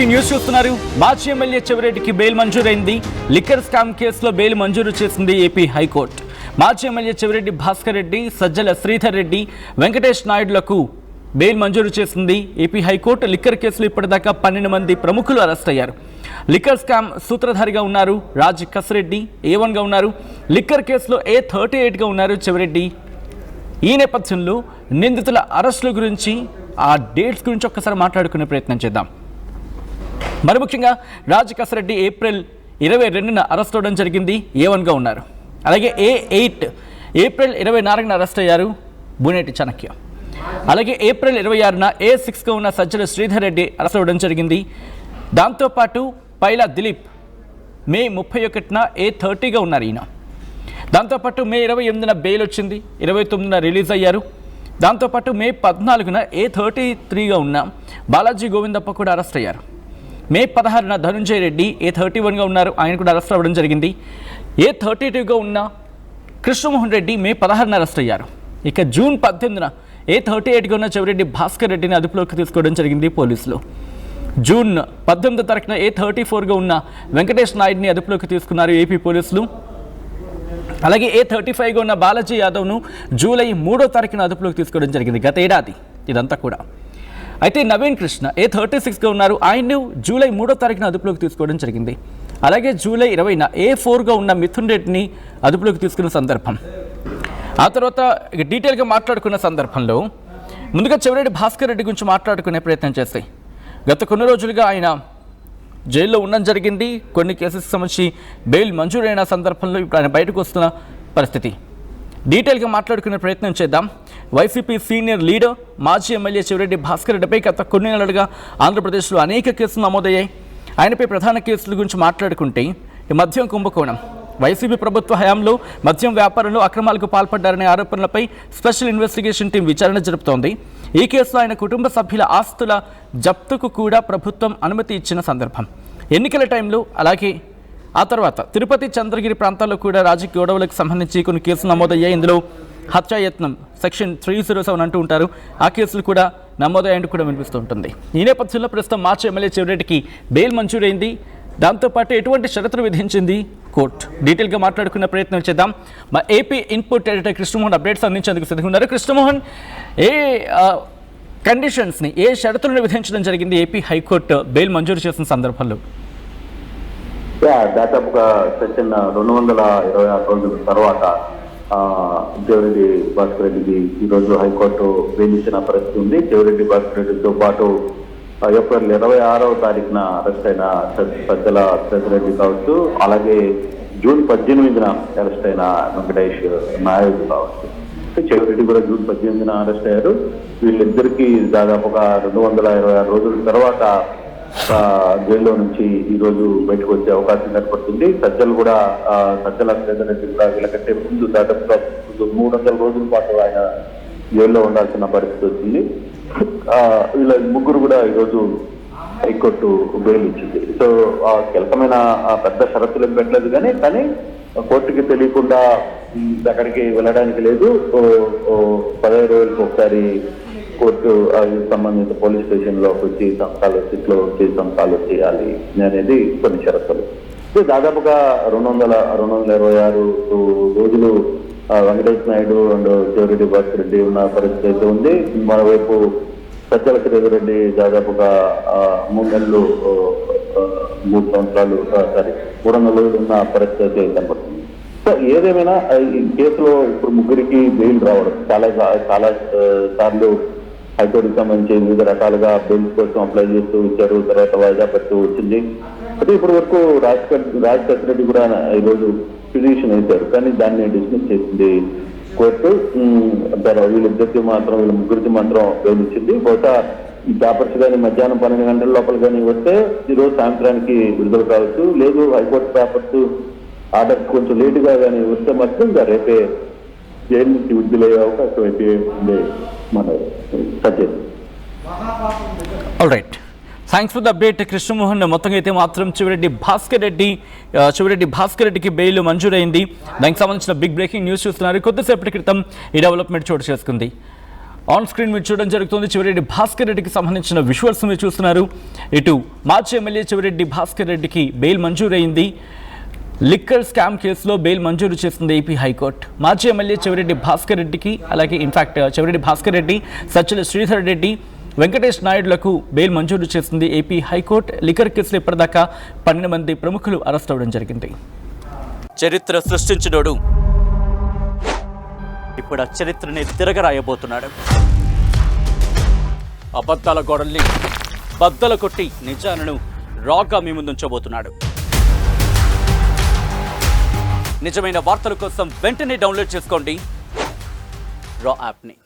News చూస్తున్నారు. మాజీ MLA చెవిరెడ్డికి bail మంజూరైంది. Liquor scam కేసులో బెయిల్ మంజూరు చేసింది ఏపీ హైకోర్టు. మాజీ ఎమ్మెల్యే చెవిరెడ్డి భాస్కర్ రెడ్డి, సజ్జల శ్రీధర్ రెడ్డి, వెంకటేష్ నాయుడులకు బెయిల్ మంజూరు చేసింది ఏపీ హైకోర్టు. లిక్కర్ కేసులో ఇప్పటిదాకా 12 మంది ప్రముఖులు అరెస్ట్ అయ్యారు. లిక్కర్ స్కామ్ సూత్రధారిగా ఉన్నారు రాజ్ కసిరెడ్డి, A1గా ఉన్నారు. లిక్కర్ కేసులో A38గా ఉన్నారు చెవిరెడ్డి. ఈ నేపథ్యంలో నిందితుల అరెస్టుల గురించి, ఆ డేట్స్ గురించి ఒక్కసారి మాట్లాడుకునే ప్రయత్నం చేద్దాం. మరి ముఖ్యంగా రాజ్ కసిరెడ్డి ఏప్రిల్ 22న అరెస్ట్ అవ్వడం జరిగింది, A1గా ఉన్నారు. అలాగే A8 ఏప్రిల్ 24న అరెస్ట్ అయ్యారు బూనేటి చాణక్య. అలాగే ఏప్రిల్ 26న A6గా ఉన్న సజ్జల శ్రీధర్ రెడ్డి అరెస్ట్ అవ్వడం జరిగింది. దాంతోపాటు పైలా దిలీప్ మే 31న A30గా ఉన్నారు ఈయన. దాంతోపాటు మే 28న బెయిల్ వచ్చింది, 29న రిలీజ్ అయ్యారు. దాంతోపాటు మే 14న A33గా ఉన్న బాలాజీ గోవిందప్ప కూడా అరెస్ట్ అయ్యారు. మే 16న ధనుంజయ రెడ్డి A31గా ఉన్నారు, ఆయన కూడా అరెస్ట్ అవ్వడం జరిగింది. A32గా ఉన్న కృష్ణమోహన్ రెడ్డి మే 16న అరెస్ట్ అయ్యారు. ఇక జూన్ 18న A38గా ఉన్న చెవిరెడ్డి భాస్కర్ రెడ్డిని అదుపులోకి తీసుకోవడం జరిగింది పోలీసులు. జూన్ 18వ తారీఖున A34గా ఉన్న వెంకటేష్ నాయుడిని అదుపులోకి తీసుకున్నారు ఏపీ పోలీసులు. అలాగే A35గా ఉన్న బాలాజీ యాదవ్ను జూలై 3వ తారీఖున అదుపులోకి తీసుకోవడం జరిగింది, గత ఏడాది ఇదంతా కూడా. అయితే నవీన్ కృష్ణ A36గా ఉన్నారు, ఆయన్ను జూలై 3వ తారీఖున అదుపులోకి తీసుకోవడం జరిగింది. అలాగే జూలై 20న A4గా ఉన్న మిథున్ రెడ్డిని అదుపులోకి తీసుకున్న సందర్భం. ఆ తర్వాత డీటెయిల్గా మాట్లాడుకున్న సందర్భంలో ముందుగా చెవిరెడ్డి భాస్కర్ రెడ్డి గురించి మాట్లాడుకునే ప్రయత్నం చేస్తాయి. గత కొన్ని రోజులుగా ఆయన జైల్లో ఉండడం జరిగింది. కొన్ని కేసెస్ సంబంధించి బెయిల్ మంజూరైన సందర్భంలో ఇప్పుడు ఆయన బయటకు వస్తున్న పరిస్థితి. డీటెయిల్గా మాట్లాడుకునే ప్రయత్నం చేద్దాం. వైసీపీ సీనియర్ లీడర్ మాజీ ఎమ్మెల్యే చెవిరెడ్డి భాస్కర్ రెడ్డిపై గత కొన్ని నెలలుగా ఆంధ్రప్రదేశ్లో అనేక కేసులు నమోదయ్యాయి. ఆయనపై ప్రధాన కేసుల గురించి మాట్లాడుకుంటే ఈ మద్యం కుంభకోణం, వైసీపీ ప్రభుత్వ హయాంలో మద్యం వ్యాపారంలో అక్రమాలకు పాల్పడ్డారనే ఆరోపణలపై స్పెషల్ ఇన్వెస్టిగేషన్ టీం విచారణ జరుపుతోంది. ఈ కేసులో ఆయన కుటుంబ సభ్యుల ఆస్తుల జప్తుకు కూడా ప్రభుత్వం అనుమతి ఇచ్చిన సందర్భం. ఎన్నికల టైంలో, అలాగే ఆ తర్వాత తిరుపతి, చంద్రగిరి ప్రాంతాల్లో కూడా రాజకీయ గొడవలకు సంబంధించి కొన్ని కేసులు నమోదయ్యాయి. ఇందులో హత్యాయత్నం సెక్షన్ 307 అంటూ ఉంటారు, ఆ కేసులు కూడా నమోదయ్యేందుకు కూడా వినిపిస్తూ ఉంటుంది. ఈ నేపథ్యంలో ప్రస్తుతం మాజీ ఎమ్మెల్యే చెవిరెడ్డికి బెయిల్ మంజూరైంది. దాంతోపాటు ఎటువంటి షరతులు విధించింది కోర్టు, డీటెయిల్గా మాట్లాడుకునే ప్రయత్నం చేద్దాం. మా AP input editor Krishnamohan updates అందించేందుకు సిద్ధంగా ఉన్నారు. కృష్ణమోహన్, ఏ కండిషన్స్ని, ఏ షరతులను విధించడం జరిగింది ఏపీ హైకోర్టు బెయిల్ మంజూరు చేసిన సందర్భంలో? దాదాపుగా సెక్షన్ 226 రోజుల తర్వాత చెవిరెడ్డి భాస్కర్ రెడ్డికి ఈరోజు హైకోర్టు బెయిల్ ఇచ్చిన పరిస్థితి ఉంది. చెవిరెడ్డి భాస్కర్ రెడ్డితో పాటు ఏప్రిల్ 26వ తారీఖున అరెస్ట్ అయిన సజ్జల శ్రీధర్ కావచ్చు, అలాగే జూన్ 18న అరెస్ట్ అయిన వెంకటేష్ నాయుడు కావచ్చు. చెవిరెడ్డి కూడా జూన్ 18న అరెస్ట్ అయ్యారు. వీళ్ళిద్దరికీ దాదాపుగా 226 రోజుల తర్వాత జైల్లో నుంచి ఈ రోజు బయటకు వచ్చే అవకాశం ఏర్పడుతుంది. సజ్జల శ్రీధర్ రెడ్డి కూడా వీళ్ళకంటే ముందు దాదాపుగా 300 రోజుల పాటు ఆయన జైల్లో ఉండాల్సిన పరిస్థితి వచ్చింది. వీళ్ళ ముగ్గురు కూడా ఈరోజు హైకోర్టు బెయిల్ ఇచ్చింది. సో కీలకమైన పెద్ద షరతులు పెట్టలేదు, కానీ కోర్టుకి తెలియకుండా అక్కడికి వెళ్ళడానికి లేదు. 15 రోజులకు ఒకసారి కోర్టు సంబంధిత పోలీస్ స్టేషన్ లోకి వచ్చి సంతకాలు చేయాలి అనేది కొన్ని షరతులు. దాదాపుగా 226 రోజులు వెంకటేష్ నాయుడు అండ్ చెవిరెడ్డి భాస్కర్ రెడ్డి ఉన్న పరిస్థితి అయితే ఉంది. మరోవైపు సజ్జల శ్రీధర్ రెడ్డి దాదాపుగా 3 నెలలు 300 రోజులు ఉన్న పరిస్థితి అయితే కనపడుతుంది. సో ఏదేమైనా ఈ కేసులో ఇప్పుడు ముగ్గురికి బెయిల్ రావడం చాలా సార్లు హైకోర్టుకి సంబంధించి వివిధ రకాలుగా బెయిల్స్ కోసం అప్లై చేస్తూ ఇచ్చారు, తర్వాత వాయిదా పెడుతూ వచ్చింది. అయితే ఇప్పటి వరకు రాజ్ కసిరెడ్డి కూడా ఈరోజు పిటిషన్ వేశారు, కానీ దాన్ని డిస్మిస్ చేసింది కోర్టు. వీళ్ళ ముగ్గురికి మాత్రం బెయిల్ ఇచ్చింది. బహుశా ఈ పేపర్స్ కానీ మధ్యాహ్నం 12 గంటల లోపల కానీ వస్తే ఈరోజు సాయంత్రానికి విడుదల కావచ్చు. లేదు హైకోర్టు పేపర్స్ ఆర్డర్ కొంచెం లేటుగా కానీ వస్తే మాత్రం రేపే జైలు నుంచి విడుదలయ్యే అవకాశం అయితే ఉంది. మన Satyam. All right, thanks for the update Krishnamohan. మొత్తంగా అయితే మాత్రం చెవిరెడ్డి భాస్కర్ రెడ్డికి బెయిల్ మంజూరైంది. దానికి సంబంధించిన బిగ్ బ్రేకింగ్ న్యూస్ చూస్తున్నారు. కొద్దిసేపటి క్రితం ఈ డెవలప్మెంట్ చోటు చేసుకుంది. ఆన్ స్క్రీన్ మీరు చూడడం జరుగుతుంది. చెవిరెడ్డి భాస్కర్ రెడ్డికి సంబంధించిన విజువల్స్ మీరు చూస్తున్నారు. ఇటు మాజీ ఎమ్మెల్యే చెవిరెడ్డి భాస్కర్ రెడ్డికి బెయిల్ మంజూరైంది. లిక్కర్ స్కామ్ కేసులో బెయిల్ మంజూరు చేసింది ఏపీ హైకోర్టు. మాజీ ఎమ్మెల్యే చెవిరెడ్డి భాస్కర్ రెడ్డికి, అలాగే ఇన్ఫాక్ట్ చెవిరెడ్డి భాస్కర్ రెడ్డి, సజ్జల శ్రీధర్ రెడ్డి, వెంకటేష్ నాయుడులకు బెయిల్ మంజూరు చేసింది ఏపీ హైకోర్టు. లిక్కర్ కేసులో ఇప్పటిదాకా 12 మంది ప్రముఖులు అరెస్ట్ అవ్వడం జరిగింది. చరిత్ర సృష్టించినోడు ఇప్పుడు ఆ చరిత్రని తిరగరాయబోతున్నాడు. అబద్ధాల గోడల్ని బద్దల కొట్టి నిజాలను రాగా మీ ముందుంచబోతున్నాడు. నిజమైన వార్తల కోసం వెంటనే డౌన్లోడ్ చేసుకోండి రా యాప్ని.